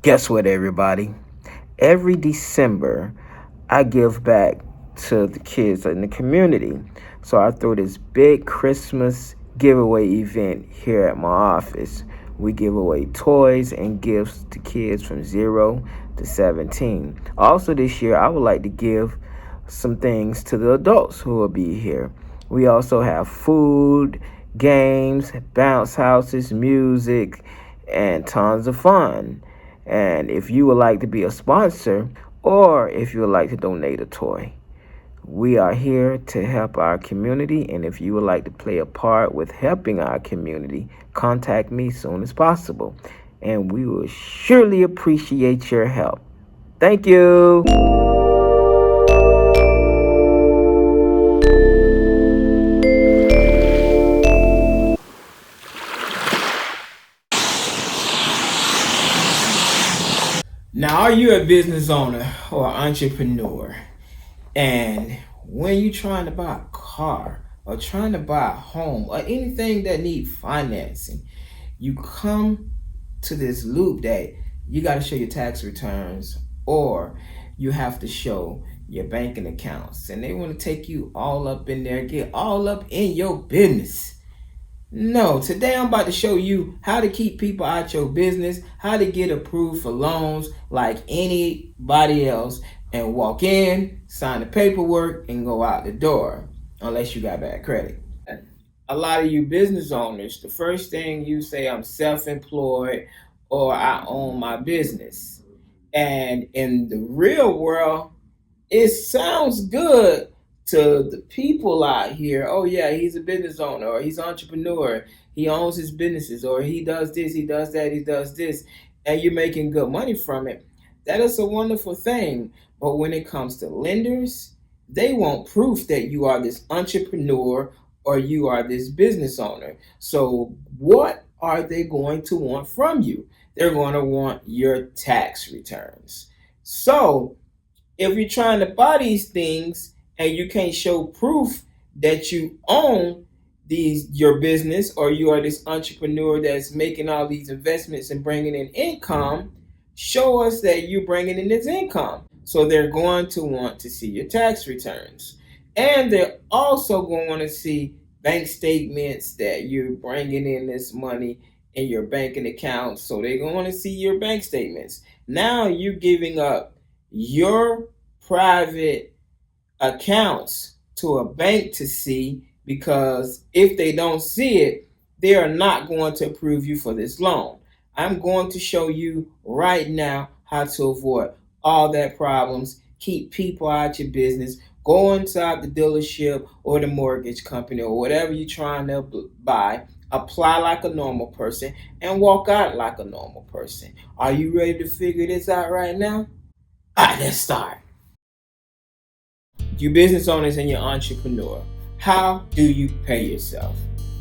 Guess what, everybody? Every December, I give back to the kids in the community. So I throw this big Christmas giveaway event here at my office. We give away toys and gifts to kids from 0 to 17. Also, this year, I would like to give some things to the adults who will be here. We also have food, games, bounce houses, music, and tons of fun. And if you would like to be a sponsor or if you would like to donate a toy, we are here to help our community. And if you would like to play a part with helping our community, contact me as soon as possible. And we will surely appreciate your help. Thank you. Now, are you a business owner or entrepreneur? And when you're trying to buy a car or trying to buy a home or anything that needs financing, you come to this loop that you got to show your tax returns or you have to show your banking accounts. And they want to take you all up in there, get all up in your business. No, today I'm about to show you how to keep people out your business, how to get approved for loans like anybody else, and walk in, sign the paperwork, and go out the door, unless you got bad credit. A lot of you business owners, the first thing you say, I'm self-employed or I own my business. And in the real world, it sounds good to the people out here. Oh yeah, he's a business owner or he's an entrepreneur. He owns his businesses or he does this, he does that, he does this, and you're making good money from it. That is a wonderful thing. But when it comes to lenders, they want proof that you are this entrepreneur or you are this business owner. So what are they going to want from you? They're going to want your tax returns. So if you're trying to buy these things and you can't show proof that you own your business or you are this entrepreneur that's making all these investments and bringing in income, show us that you're bringing in this income. So they're going to want to see your tax returns. And they're also going to want to see bank statements that you're bringing in this money in your banking account. So they're going to want to see your bank statements. Now you're giving up your private accounts to a bank to see, because if they don't see it, they are not going to approve you for this loan. I'm going to show you right now how to avoid all that problems, keep people out your business, go inside the dealership or the mortgage company or whatever you're trying to buy, apply like a normal person, and walk out like a normal person. Are you ready to figure this out right now? All right, let's start. You business owners and your entrepreneur, how do you pay yourself?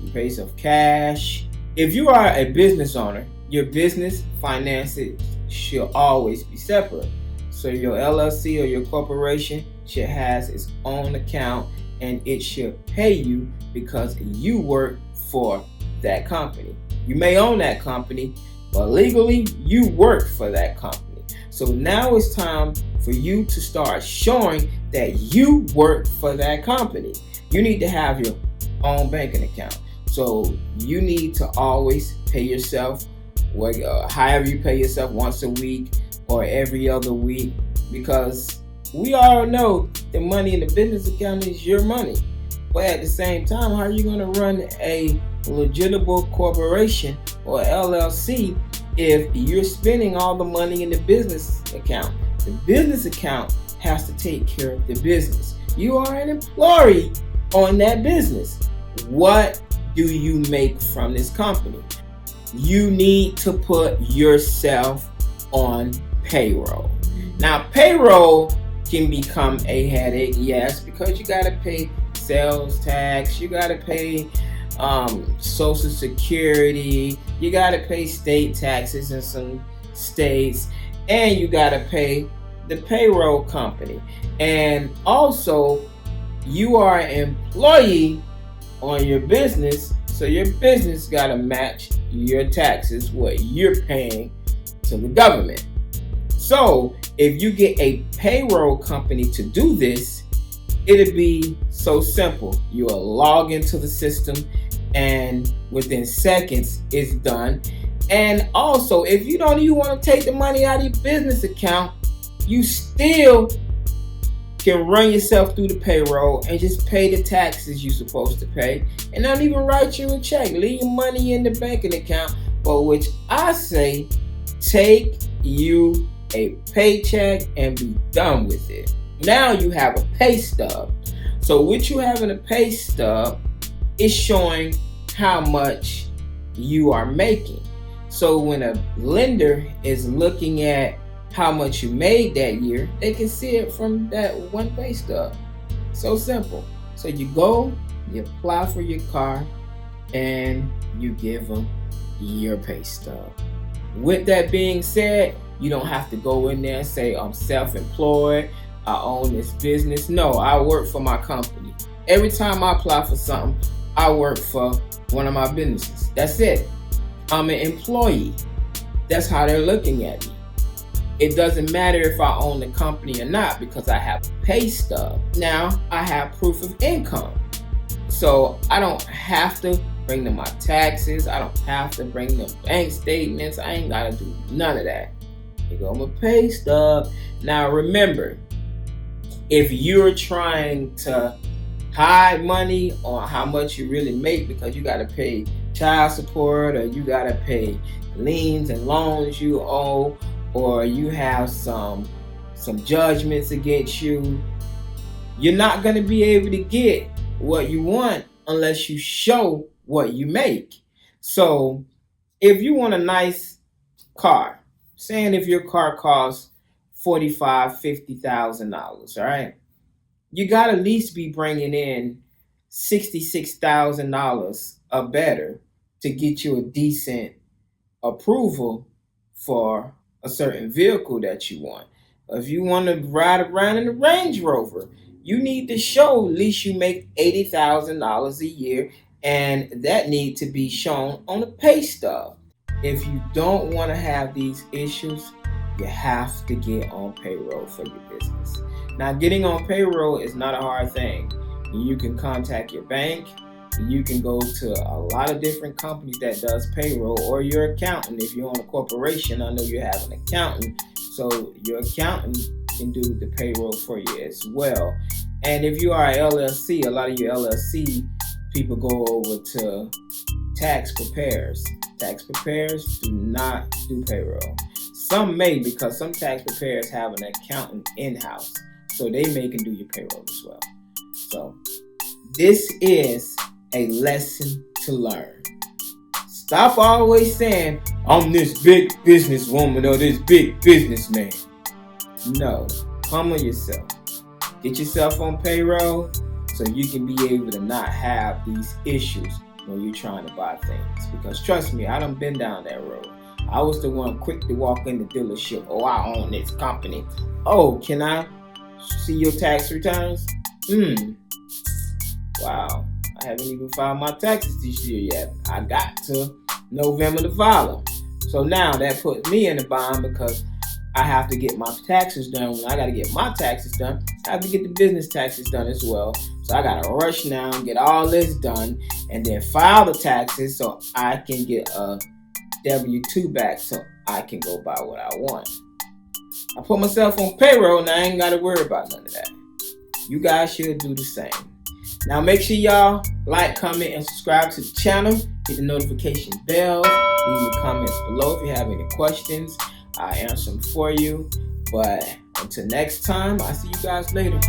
You pay yourself cash. If you are a business owner, your business finances should always be separate. So your LLC or your corporation should have its own account and it should pay you because you work for that company. You may own that company, but legally you work for that company. So now it's time for you to start showing that you work for that company. You need to have your own banking account. So you need to always pay yourself, however you pay yourself, once a week or every other week, because we all know the money in the business account is your money. But at the same time, how are you going to run a legitimate corporation or LLC if you're spending all the money in the business account? The business account has to take care of the business. You are an employee on that business. What do you make from this company? You need to put yourself on payroll. Now, payroll can become a headache, yes, because you got to pay sales tax, you got to pay Social Security, you got to pay state taxes in some states, and you got to pay the payroll company. And also, you are an employee on your business, so your business got to match your taxes, what you're paying to to the government. So if you get a payroll company to do this, it'll be so simple. You'll log into the system and within seconds it's done. And also, if you don't even want to take the money out of your business account, you still can run yourself through the payroll and just pay the taxes you're supposed to pay, and not even write you a check. Leave your money in the banking account, but which I say, take you a paycheck and be done with it. Now you have a pay stub. So with you having a pay stub, it's showing how much you are making. So when a lender is looking at how much you made that year, they can see it from that one pay stub. So simple. So you go, you apply for your car, and you give them your pay stub. With that being said, you don't have to go in there and say, I'm self-employed, I own this business. No, I work for my company. Every time I apply for something, I work for one of my businesses. That's it. I'm an employee. That's how they're looking at me. It doesn't matter if I own the company or not, because I have a pay stub. Now I have proof of income. So I don't have to bring them my taxes. I don't have to bring them bank statements. I ain't got to do none of that. Here go my pay stub. Now remember, if you're trying to hide money on how much you really make because you got to pay child support, or you got to pay liens and loans you owe, or you have some judgments against you, you're not going to be able to get what you want unless you show what you make. So if you want a nice car, saying if your car costs $45,000, $50,000, all right, you got to at least be bringing in $66,000 or better to get you a decent approval for a certain vehicle that you want. If you want to ride around in a Range Rover, you need to show at least you make $80,000 a year, and that need to be shown on a pay stub. If you don't want to have these issues, you have to get on payroll for your business. Now, getting on payroll is not a hard thing. You can contact your bank. You can go to a lot of different companies that does payroll, or your accountant. If you own a corporation, I know you have an accountant, so your accountant can do the payroll for you as well. And if you are a LLC, a lot of your LLC people go over to tax preparers. Tax preparers do not do payroll. Some may, because some tax preparers have an accountant in-house, so they may can do your payroll as well. So this is a lesson to learn. Stop always saying, I'm this big businesswoman or this big businessman. No, humble yourself. Get yourself on payroll so you can be able to not have these issues when you're trying to buy things. Because trust me, I done been down that road. I was the one quick to walk in the dealership. Oh, I own this company. Oh, can I see your tax returns? Wow. I haven't even filed my taxes this year yet. I got to November to file them. So now that puts me in a bind, because I have to get my taxes done. When I got to get my taxes done, I have to get the business taxes done as well. So I got to rush now and get all this done, and then file the taxes so I can get a W-2 back so I can go buy what I want. I put myself on payroll and I ain't got to worry about none of that. You guys should do the same. Now make sure y'all like, comment, and subscribe to the channel. Hit the notification bell. Leave your comments below if you have any questions. I'll answer them for you. But until next time, I'll see you guys later.